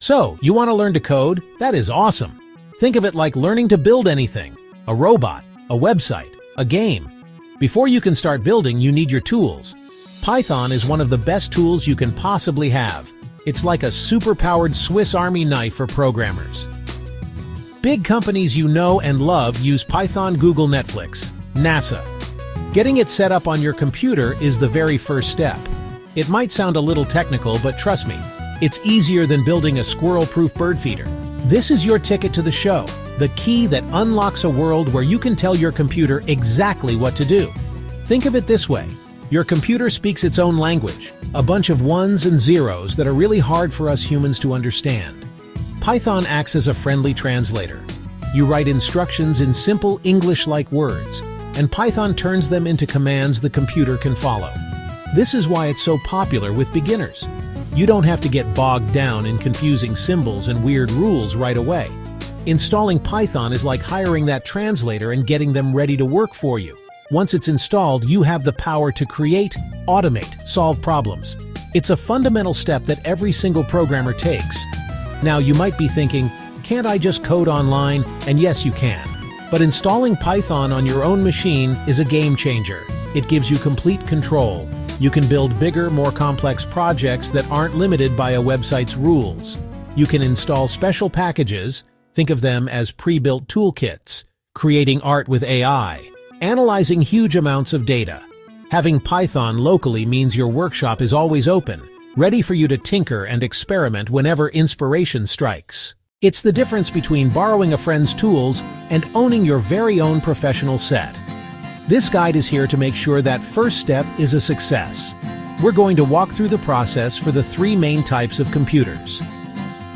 So, you want to learn to code? That is awesome. Think of it like learning to build anything. A robot, a website, a game. Before you can start building, you need your tools. Python is one of the best tools you can possibly have. It's like a super-powered Swiss Army knife for programmers. Big companies you know and love use Python. Google, Netflix, NASA. Getting it set up on your computer is the very first step. It might sound a little technical, but trust me, it's easier than building a squirrel-proof bird feeder. This is your ticket to the show, the key that unlocks a world where you can tell your computer exactly what to do. Think of it this way. Your computer speaks its own language, a bunch of ones and zeros that are really hard for us humans to understand. Python acts as a friendly translator. You write instructions in simple English-like words, and Python turns them into commands the computer can follow. This is why it's so popular with beginners. You don't have to get bogged down in confusing symbols and weird rules right away. Installing Python is like hiring that translator and getting them ready to work for you. Once it's installed, you have the power to create, automate, solve problems. It's a fundamental step that every single programmer takes. Now, you might be thinking, can't I just code online? And yes, you can. But installing Python on your own machine is a game changer. It gives you complete control. You can build bigger, more complex projects that aren't limited by a website's rules. You can install special packages, think of them as pre-built toolkits, creating art with AI, analyzing huge amounts of data. Having Python locally means your workshop is always open, ready for you to tinker and experiment whenever inspiration strikes. It's the difference between borrowing a friend's tools and owning your very own professional set. This guide is here to make sure that first step is a success. We're going to walk through the process for the three main types of computers: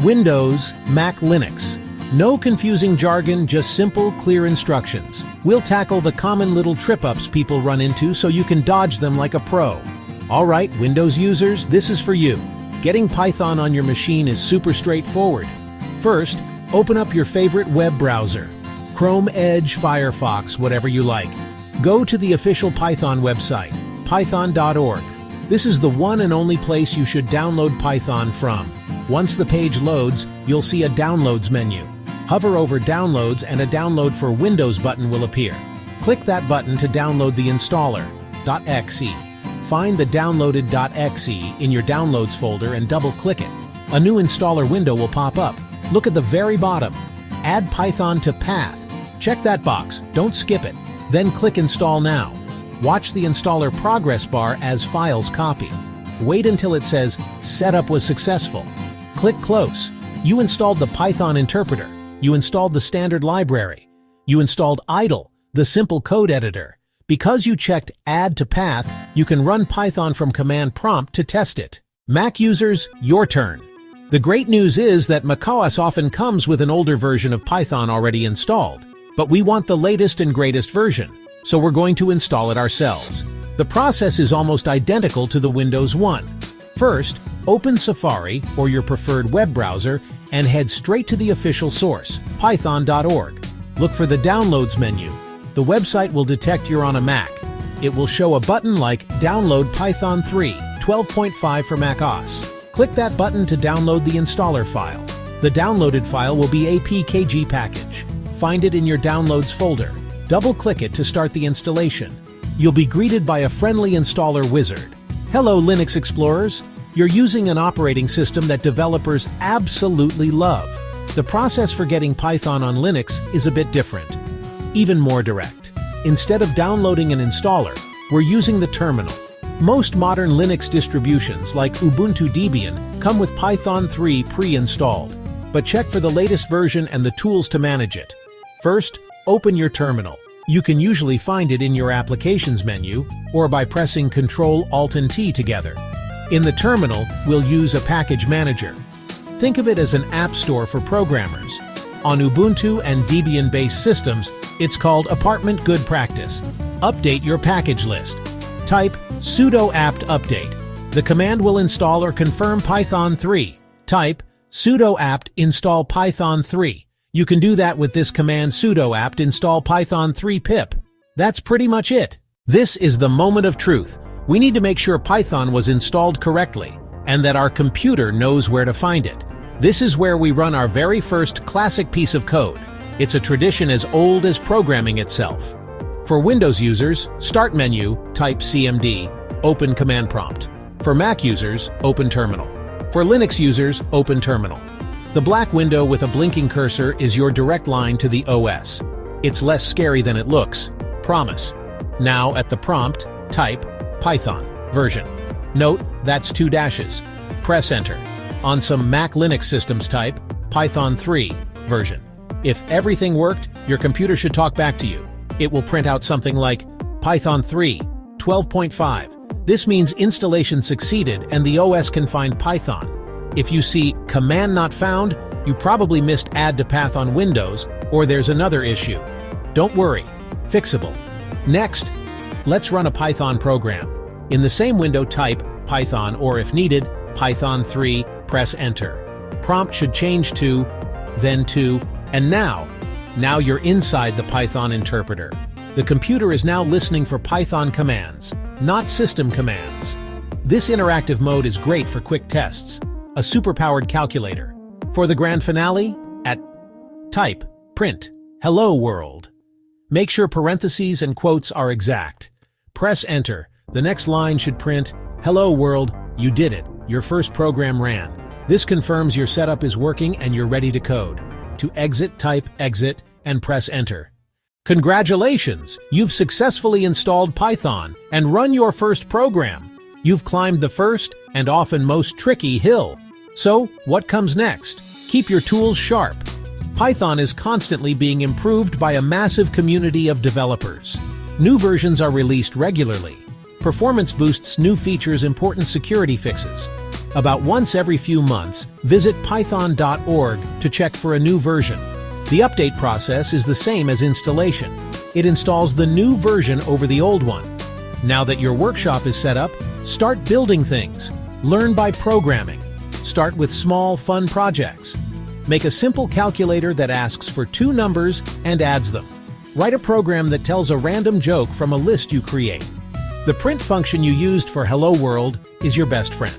Windows, Mac, Linux. No confusing jargon, just simple, clear instructions. We'll tackle the common little trip-ups people run into so you can dodge them like a pro. All right, Windows users, this is for you. Getting Python on your machine is super straightforward. First, open up your favorite web browser. Chrome, Edge, Firefox, whatever you like. Go to the official Python website, python.org. This is the one and only place you should download Python from. Once the page loads, you'll see a Downloads menu. Hover over Downloads and a Download for Windows button will appear. Click that button to download the installer, .exe. Find the downloaded .exe in your Downloads folder and double-click it. A new installer window will pop up. Look at the very bottom. Add Python to Path. Check that box, don't skip it. Then click Install Now. Watch the installer progress bar as files copy. Wait until it says Setup was successful. Click Close. You installed the Python interpreter. You installed the standard library. You installed idle, the simple code editor. Because you checked Add to Path, you can run Python from command prompt to test it. Mac users, your turn. The great news is that macOS often comes with an older version of Python already installed. But we want the latest and greatest version, so we're going to install it ourselves. The process is almost identical to the Windows one. First, open Safari or your preferred web browser and head straight to the official source, python.org. Look for the Downloads menu. The website will detect you're on a Mac. It will show a button like Download Python 3, 12.5 for macOS. Click that button to download the installer file. The downloaded file will be a PKG package. Find it in your Downloads folder. Double-click it to start the installation. You'll be greeted by a friendly installer wizard. Hello, Linux explorers. You're using an operating system that developers absolutely love. The process for getting Python on Linux is a bit different, even more direct. Instead of downloading an installer, we're using the terminal. Most modern Linux distributions, like Ubuntu Debian, come with Python 3 pre-installed. But check for the latest version and the tools to manage it. First, open your terminal. You can usually find it in your Applications menu or by pressing Ctrl-Alt-T together. In the terminal, we'll use a package manager. Think of it as an app store for programmers. On Ubuntu and Debian-based systems, it's called Apartment Good Practice. Update your package list. Type sudo apt update. The command will install or confirm Python 3. Type sudo apt install Python 3. You can do that with this command sudo apt install Python 3 pip. That's pretty much it. This is the moment of truth. We need to make sure Python was installed correctly and that our computer knows where to find it. This is where we run our very first classic piece of code. It's a tradition as old as programming itself. For Windows users, Start menu, type CMD, open Command Prompt. For Mac users, open Terminal. For Linux users, open Terminal. The black window with a blinking cursor is your direct line to the OS. It's less scary than it looks, promise. Now at the prompt, type Python version. Note, that's 2 dashes. Press Enter. On some Mac Linux systems, type Python 3 version. If everything worked, your computer should talk back to you. It will print out something like Python 3 12.5. This means installation succeeded and the OS can find Python. If you see command not found, you probably missed add to path on Windows, or there's another issue. Don't worry, fixable. Next, let's run a Python program. In the same window, type Python, or if needed, Python 3, press Enter. Prompt should change to, then to, and now you're inside the Python interpreter. The computer is now listening for Python commands, not system commands. This interactive mode is great for quick tests, a superpowered calculator. For the grand finale, type print hello world. Make sure parentheses and quotes are exact. Press Enter. The next line should print, hello world, you did it, your first program ran. This confirms your setup is working and you're ready to code. To exit, type exit and press Enter. Congratulations! You've successfully installed Python and run your first program. You've climbed the first and often most tricky hill. So, what comes next? Keep your tools sharp. Python is constantly being improved by a massive community of developers. New versions are released regularly. Performance boosts, new features, important security fixes. About once every few months, visit python.org to check for a new version. The update process is the same as installation. It installs the new version over the old one. Now that your workshop is set up, start building things. Learn by programming. Start with small, fun projects. Make a simple calculator that asks for 2 numbers and adds them. Write a program that tells a random joke from a list you create. The print function you used for Hello World is your best friend.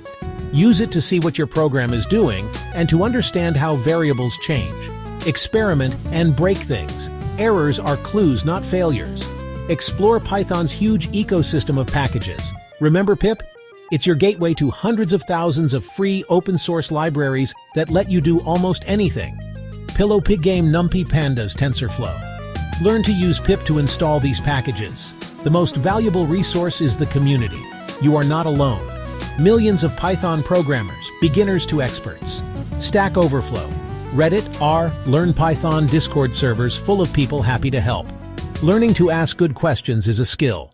Use it to see what your program is doing and to understand how variables change. Experiment and break things. Errors are clues, not failures. Explore Python's huge ecosystem of packages. Remember pip? It's your gateway to hundreds of thousands of free open-source libraries that let you do almost anything. Pillow Pygame NumPy Pandas TensorFlow. Learn to use pip to install these packages. The most valuable resource is the community. You are not alone. Millions of Python programmers, beginners to experts. Stack Overflow, Reddit, R, Learn Python Discord servers full of people happy to help. Learning to ask good questions is a skill.